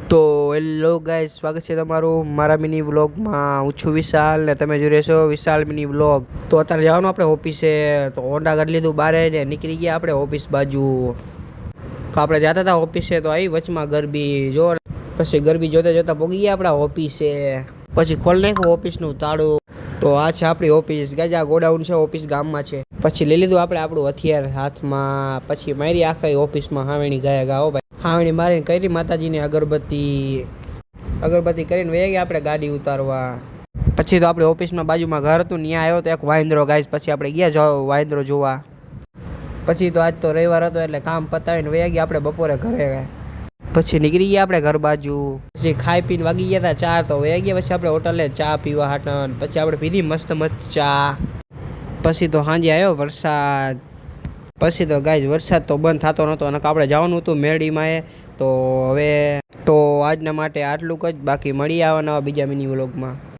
તો hello guys, સ્વાગત છે તમારું મારા મિની વ્લોગમાં. હું છું વિશાલ ને તમે જોઈ રહેશો વિશાલ મિની વ્લોગ. તો અત્યારે જવાનું આપણે ઓફિસે, તો હોન્ડા કરી લીધું બારે ને નીકળી ગયા આપણે ઓફિસ બાજુ. તો આપણે જતા હતા ઓફિસે, તો આવી વચમાં ગરબી જો, પછી ગરબી જોતા જોતા પહોંચી ગયા આપણા ઓફિસે. પછી ખોલી નાખ્યું ઓફિસનું તાળું. તો આ છે આપણી ઓફિસ ગાઈસ, આ ગોડાઉન છે, ઓફિસ ગામમાં છે. પછી લઈ લીધું આપણે આપણું હથિયાર હાથમાં, પછી મારી આખા ઓફિસમાં હાવેણી ગયા ગાઓ ભાઈ. હાવણી મારીને કરી માતાજીની અગરબત્તી કરીને વહી ગયા આપણે ગાડી ઉતારવા. પછી તો આપણે ઓફિસમાં બાજુમાં ઘર હતું, ત્યાં આવ્યો તો એક વાંદરો ગાઈસ. પછી આપણે ગયા વાંદરો જોવા. પછી તો આજ તો રવિવાર હતો એટલે કામ પતાવીને વહી ગયા આપણે બપોરે ઘરે. પછી નીકળી ગયા આપણે ઘર બાજુ. પછી ખાઈ પીને વાગી ગયા હતા 4, તો વહી ગયા પછી આપણે હોટલે ચા પીવા હાટન. પછી આપણે પીધી મસ્ત ચા. પછી તો સાંજે આવ્યો વરસાદ. પછી તો ગાઈઝ વરસાદ તો બંધ થતો નહોતો અને આપણે જવાનું હતું મેરડીમાં. તો હવે તો આજના માટે આટલું જ, બાકી મળી આવવાના બીજા મિની વ્લોગમાં.